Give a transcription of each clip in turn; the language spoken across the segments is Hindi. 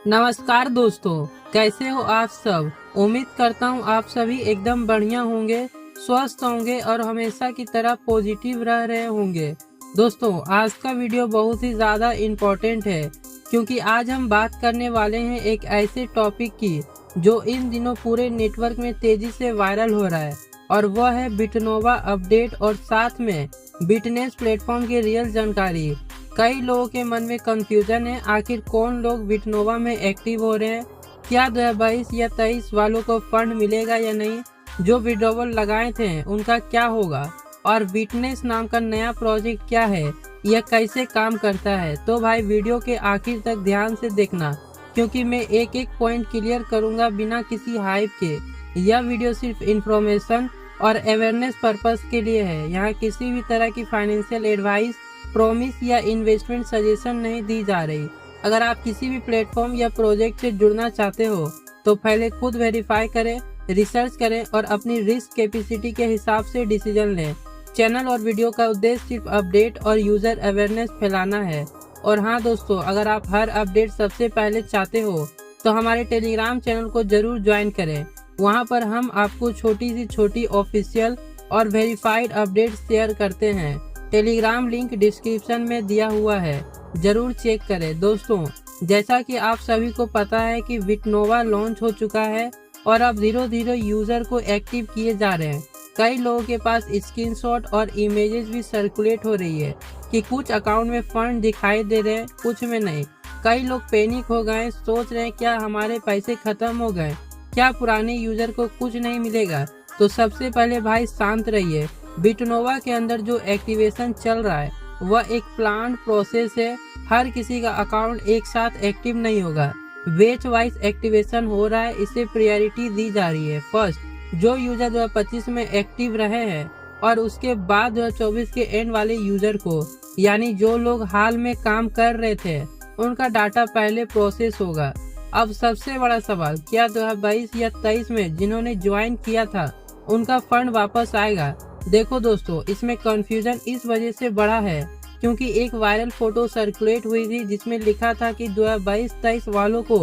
नमस्कार दोस्तों, कैसे हो आप सब। उम्मीद करता हूँ आप सभी एकदम बढ़िया होंगे, स्वस्थ होंगे और हमेशा की तरह पॉजिटिव रह रहे होंगे। दोस्तों, आज का वीडियो बहुत ही ज़्यादा इम्पोर्टेंट है क्योंकि आज हम बात करने वाले हैं एक ऐसे टॉपिक की जो इन दिनों पूरे नेटवर्क में तेज़ी से वायरल हो रहा है और वह है बिटनोवा अपडेट और साथ में बिटनेस प्लेटफॉर्म की रियल जानकारी। कई लोगों के मन में कंफ्यूजन है, आखिर कौन लोग बिटनोवा में एक्टिव हो रहे हैं, क्या 2022 या 23 वालों को फंड मिलेगा या नहीं, जो विड्रॉवल लगाए थे उनका क्या होगा और बिटनेस नाम का नया प्रोजेक्ट क्या है, यह कैसे काम करता है। तो भाई वीडियो के आखिर तक ध्यान से देखना क्योंकि मैं एक एक पॉइंट क्लियर करूंगा बिना किसी हाइप के। यह वीडियो सिर्फ इंफॉर्मेशन और अवेयरनेस पर्पस के लिए है। यहाँ किसी भी तरह की फाइनेंशियल एडवाइस, प्रॉमिस या इन्वेस्टमेंट सजेशन नहीं दी जा रही। अगर आप किसी भी प्लेटफॉर्म या प्रोजेक्ट से जुड़ना चाहते हो तो पहले खुद वेरीफाई करें, रिसर्च करें और अपनी रिस्क कैपेसिटी के हिसाब से डिसीजन लें। चैनल और वीडियो का उद्देश्य सिर्फ अपडेट और यूजर अवेयरनेस फैलाना है। और हाँ दोस्तों, अगर आप हर अपडेट सबसे पहले चाहते हो तो हमारे टेलीग्राम चैनल को जरूर ज्वाइन करें। वहाँ पर हम आपको छोटी से छोटी ऑफिशियल और वेरीफाइड अपडेट शेयर करते हैं। टेलीग्राम लिंक डिस्क्रिप्शन में दिया हुआ है, जरूर चेक करें। दोस्तों, जैसा कि आप सभी को पता है कि बिटनोवा लॉन्च हो चुका है और अब धीरे धीरे यूजर को एक्टिव किए जा रहे हैं। कई लोगों के पास स्क्रीनशॉट और इमेजेस भी सर्कुलेट हो रही है कि कुछ अकाउंट में फंड दिखाई दे रहे हैं, कुछ में नहीं। कई लोग पैनिक हो गए, सोच रहे हैं क्या हमारे पैसे खत्म हो गए, क्या पुराने यूजर को कुछ नहीं मिलेगा। तो सबसे पहले भाई शांत रहिए। बिटनोवा के अंदर जो एक्टिवेशन चल रहा है वह एक प्लान प्रोसेस है। हर किसी का अकाउंट एक साथ एक्टिव नहीं होगा, बैच वाइज एक्टिवेशन हो रहा है। इसे प्रायोरिटी दी जा रही है। फर्स्ट, जो यूजर 2025 में एक्टिव रहे हैं और उसके बाद 2024 के एंड वाले यूजर को, यानी जो लोग हाल में काम कर रहे थे, उनका डाटा पहले प्रोसेस होगा। अब सबसे बड़ा सवाल, क्या 2022 या 23 में जिन्होंने ज्वाइन किया था उनका फंड वापस आएगा। देखो दोस्तों, इसमें कंफ्यूजन इस वजह से बढ़ा है क्योंकि एक वायरल फोटो सर्कुलेट हुई थी जिसमें लिखा था कि 2022-23 वालों को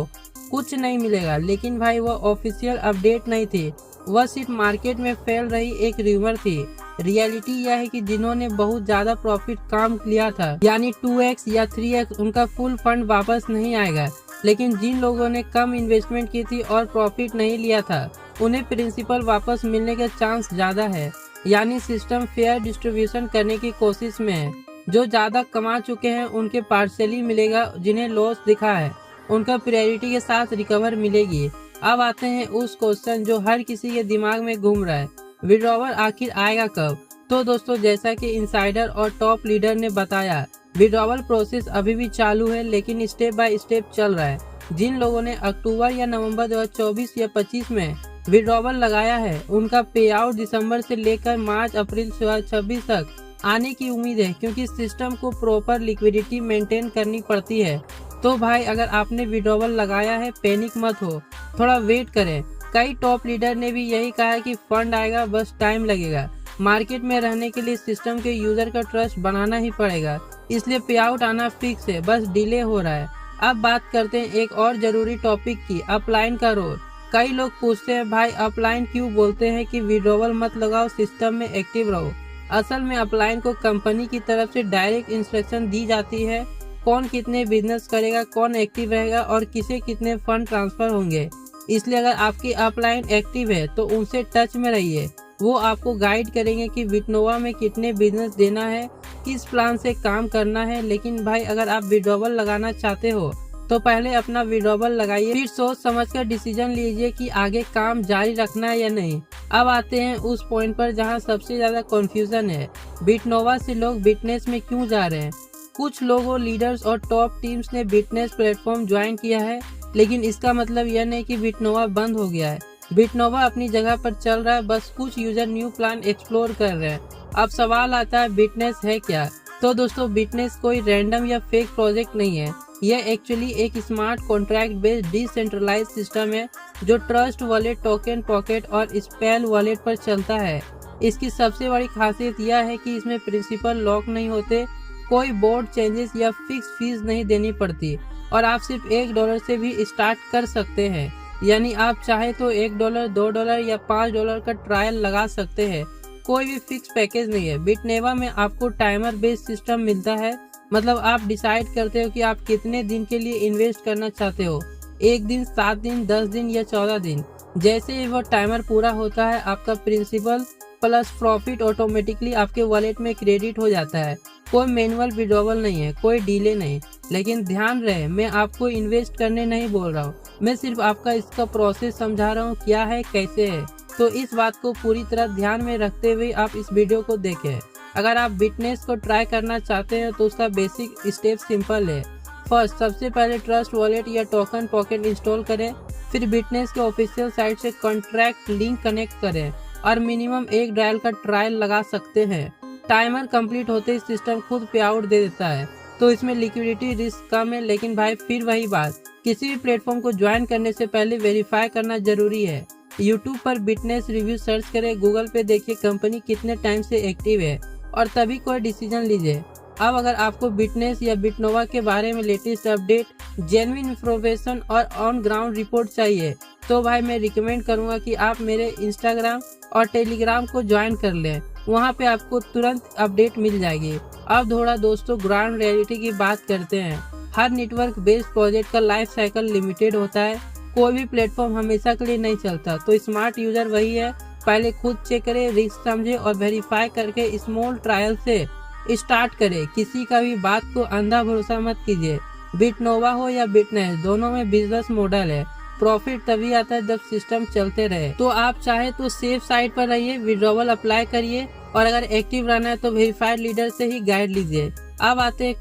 कुछ नहीं मिलेगा, लेकिन भाई वह ऑफिशियल अपडेट नहीं थी, वह सिर्फ मार्केट में फैल रही एक र्यूमर थी। रियलिटी यह है कि जिन्होंने बहुत ज्यादा प्रॉफिट काम लिया था, यानी 2x या 3x, उनका फुल फंड वापस नहीं आएगा। लेकिन जिन लोगों ने कम इन्वेस्टमेंट की थी और प्रॉफिट नहीं लिया था, उन्हें प्रिंसिपल वापस मिलने का चांस ज्यादा है। यानी सिस्टम फेयर डिस्ट्रीब्यूशन करने की कोशिश में है। जो ज्यादा कमा चुके हैं उनके पार्शियली मिलेगा, जिन्हें लॉस दिखा है उनका प्रायोरिटी के साथ रिकवर मिलेगी। अब आते हैं उस क्वेश्चन जो हर किसी के दिमाग में घूम रहा है, विड्रॉवल आखिर आएगा कब। तो दोस्तों, जैसा कि इनसाइडर और टॉप लीडर ने बताया, विड्रॉवल प्रोसेस अभी भी चालू है लेकिन स्टेप बाय स्टेप चल रहा है। जिन लोगों ने अक्टूबर या नवंबर 2024 या 25 में विड्रॉवल लगाया है, उनका पे आउट दिसंबर से लेकर मार्च अप्रैल 2026 तक आने की उम्मीद है क्योंकि सिस्टम को प्रॉपर लिक्विडिटी मेंटेन करनी पड़ती है। तो भाई, अगर आपने विड्रॉवल लगाया है, पैनिक मत हो, थोड़ा वेट करें। कई टॉप लीडर ने भी यही कहा है कि फंड आएगा, बस टाइम लगेगा। मार्केट में रहने के लिए सिस्टम के यूजर का ट्रस्ट बनाना ही पड़ेगा, इसलिए पे आउट आना फिक्स है, बस डिले हो रहा है। अब बात करते हैं एक और जरूरी टॉपिक की, अपलाइन का रोल। कई लोग पूछते हैं भाई अपलाइन क्यों बोलते हैं कि विड्रॉवल मत लगाओ, सिस्टम में एक्टिव रहो। असल में अपलाइन को कंपनी की तरफ से डायरेक्ट इंस्ट्रक्शन दी जाती है, कौन कितने बिजनेस करेगा, कौन एक्टिव रहेगा और किसे कितने फंड ट्रांसफर होंगे। इसलिए अगर आपकी अपलाइन एक्टिव है तो उनसे टच में रहिए, वो आपको गाइड करेंगे कि बिटनोवा में कितने बिजनेस देना है, किस प्लान से काम करना है। लेकिन भाई, अगर आप विड्रॉवल लगाना चाहते हो तो पहले अपना विड्रॉवल लगाइए, फिर सोच समझकर डिसीजन लीजिए कि आगे काम जारी रखना है या नहीं। अब आते हैं उस पॉइंट पर जहां सबसे ज्यादा कंफ्यूजन है, बिटनोवा से लोग बिटनेस में क्यों जा रहे हैं। कुछ लोगों, लीडर्स और टॉप टीम्स ने बिटनेस प्लेटफॉर्म ज्वाइन किया है, लेकिन इसका मतलब यह नहीं कि बिटनोवा बंद हो गया है। बिटनोवा अपनी जगह पर चल रहा है, बस कुछ यूजर न्यू प्लान एक्सप्लोर कर रहे हैं। अब सवाल आता है, बिटनेस है क्या। तो दोस्तों, बिटनेस कोई रैंडम या फेक प्रोजेक्ट नहीं है, यह एक्चुअली एक smart contract based decentralize system है जो ट्रस्ट वॉलेट, टोकन पॉकेट और स्पेल वॉलेट पर चलता है। इसकी सबसे बड़ी खासियत यह है कि इसमें प्रिंसिपल लॉक नहीं होते, कोई बोर्ड चेंजेस या फिक्स फीस नहीं देनी पड़ती और आप सिर्फ $1 से भी स्टार्ट कर सकते हैं। यानी आप चाहे तो $1, $2 या $5 का ट्रायल लगा सकते हैं। कोई भी फिक्स पैकेज नहीं है। बिटनेवा में आपको टाइमर बेस्ड सिस्टम मिलता है, मतलब आप डिसाइड करते हो कि आप कितने दिन के लिए इन्वेस्ट करना चाहते हो, 1 दिन, 7 दिन, 10 दिन या 14 दिन। जैसे ही वो टाइमर पूरा होता है आपका प्रिंसिपल प्लस प्रॉफिट ऑटोमेटिकली आपके वॉलेट में क्रेडिट हो जाता है। कोई मैनुअल विड्रॉवल नहीं है, कोई डिले नहीं। लेकिन ध्यान रहे, मैं आपको इन्वेस्ट करने नहीं बोल रहा हूँ, मैं सिर्फ आपका इसका प्रोसेस समझा रहा हूँ, क्या है कैसे है। तो इस बात को पूरी तरह ध्यान में रखते हुए आप इस वीडियो को देखें। अगर आप बिटनेस को ट्राई करना चाहते हैं तो उसका बेसिक स्टेप सिंपल है। फर्स्ट, सबसे पहले ट्रस्ट वॉलेट या टोकन पॉकेट इंस्टॉल करें। फिर बिटनेस के ऑफिशियल साइट से कॉन्ट्रैक्ट लिंक कनेक्ट करें और मिनिमम 1 डायल का ट्रायल लगा सकते हैं। टाइमर कंप्लीट होते ही सिस्टम खुद पे आउट दे देता है, तो इसमें लिक्विडिटी रिस्क कम है। लेकिन भाई फिर वही बात, किसी भी प्लेटफॉर्म को ज्वाइन करने से पहले वेरीफाई करना जरूरी है। यूट्यूब पर बिटनेस रिव्यू सर्च करें, गूगल पे देखिए कंपनी कितने टाइम से एक्टिव है और तभी कोई डिसीजन लीजिए। अब अगर आपको बिटनेस या बिटनोवा के बारे में लेटेस्ट अपडेट, जेन्युइन इंफॉर्मेशन और ऑन ग्राउंड रिपोर्ट चाहिए तो भाई मैं रिकमेंड करूंगा कि आप मेरे इंस्टाग्राम और टेलीग्राम को ज्वाइन कर लें। वहां पे आपको तुरंत अपडेट मिल जाएगी। अब थोड़ा दोस्तों ग्राउंड रियलिटी की बात करते हैं। हर नेटवर्क बेस्ड प्रोजेक्ट का लाइफ साइकिल लिमिटेड होता है। कोई भी प्लेटफॉर्म हमेशा के लिए नहीं चलता, तो स्मार्ट यूजर वही है, पहले खुद चेक करे, रिस्क समझे और वेरीफाई करके स्मॉल ट्रायल से स्टार्ट करे। किसी का भी बात को अंधा भरोसा मत कीजिए। बिटनोवा हो या बिटनेस, दोनों में बिजनेस मॉडल है। प्रॉफिट तभी आता है जब सिस्टम चलते रहे। तो आप चाहे तो सेफ साइड पर रहिए, विड्रॉवल अप्लाई करिए और अगर एक्टिव रहना है तो वेरीफाइड लीडर से ही गाइड लीजिए। अब आते हैं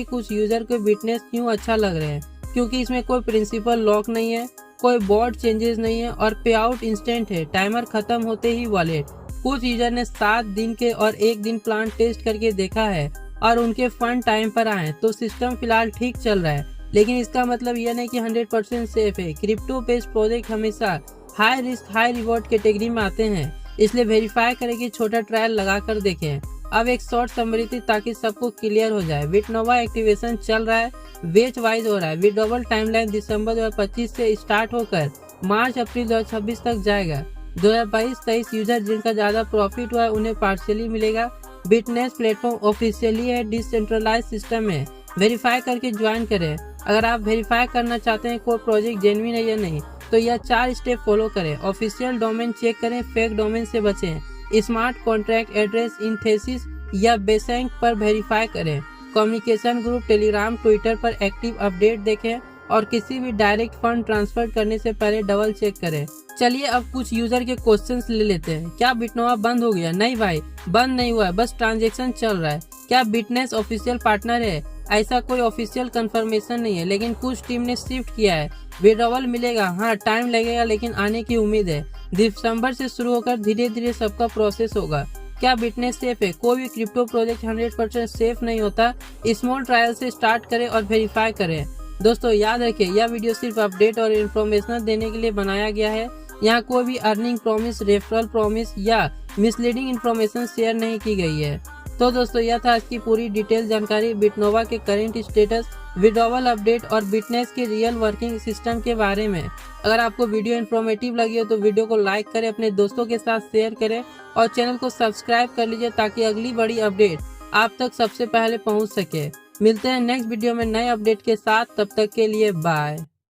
कुछ यूजर को बिटनेस क्यों अच्छा लग रहे हैं, क्योंकि इसमें कोई प्रिंसिपल लॉक नहीं है, कोई बोर्ड चेंजेस नहीं है और पे आउट इंस्टेंट है। टाइमर खत्म होते ही वॉलेट। कुछ यूजर ने 7 दिन के और 1 दिन प्लान टेस्ट करके देखा है और उनके फंड टाइम पर आए, तो सिस्टम फिलहाल ठीक चल रहा है। लेकिन इसका मतलब यह नहीं कि 100% सेफ है। क्रिप्टो बेस्ड प्रोजेक्ट हमेशा high risk high reward category में आते हैं, इसलिए वेरीफाई करें कि छोटा ट्रायल लगा कर देखें। अब एक शॉर्ट समरी थी ताकि सबको क्लियर हो जाए। बिटनोवा एक्टिवेशन चल रहा है, बैच वाइज हो रहा है। विड्रॉवल टाइमलाइन दिसंबर 2025 से स्टार्ट होकर मार्च अप्रैल 2026 तक जाएगा। 2022-23 यूजर जिनका ज्यादा प्रॉफिट हुआ है उन्हें पार्शियली मिलेगा। बिटनेस प्लेटफॉर्म ऑफिशियली है, डिसेंट्रलाइज सिस्टम है, वेरीफाई करके ज्वाइन करें। अगर आप वेरीफाई करना चाहते हैं कोई प्रोजेक्ट जेन्युइन है या नहीं, तो यह 4 स्टेप फॉलो करें। ऑफिशियल डोमेन चेक करें, फेक डोमेन से बचें, smart contract address in thesis या बेसैंक पर वेरीफाई करें, कम्युनिकेशन ग्रुप टेलीग्राम ट्विटर पर एक्टिव अपडेट देखें और किसी भी डायरेक्ट फंड ट्रांसफर करने से पहले डबल चेक करें। चलिए अब कुछ यूजर के क्वेश्चंस ले लेते हैं। क्या बिटनोवा बंद हो गया? नहीं भाई, बंद नहीं हुआ है, बस ट्रांजैक्शन चल रहा है। क्या बिटनेस ऑफिशियल पार्टनर है? ऐसा कोई ऑफिशियल कंफर्मेशन नहीं है, लेकिन कुछ टीम ने शिफ्ट किया है। विड्रॉवल मिलेगा, हाँ टाइम लगेगा लेकिन आने की उम्मीद है। दिसंबर से शुरू होकर धीरे धीरे सबका प्रोसेस होगा। क्या बिटनेस सेफ है? कोई भी क्रिप्टो प्रोजेक्ट 100% सेफ नहीं होता। स्मॉल ट्रायल से स्टार्ट करें और वेरीफाई करें। दोस्तों याद रखें, यह वीडियो सिर्फ अपडेट और इन्फॉर्मेशन देने के लिए बनाया गया है। यहाँ कोई भी अर्निंग प्रॉमिस, रेफरल प्रॉमिस या मिसलीडिंग इन्फॉर्मेशन शेयर नहीं की गई है। तो दोस्तों यह था आज की पूरी डिटेल जानकारी बिटनोवा के करंट स्टेटस, विड्रॉवल अपडेट और बिटनेस के रियल वर्किंग सिस्टम के बारे में। अगर आपको वीडियो इन्फॉर्मेटिव लगी हो तो वीडियो को लाइक करें, अपने दोस्तों के साथ शेयर करें और चैनल को सब्सक्राइब कर लीजिए ताकि अगली बड़ी अपडेट आप तक सबसे पहले पहुंच सके। मिलते हैं नेक्स्ट वीडियो में नए अपडेट के साथ, तब तक के लिए बाय।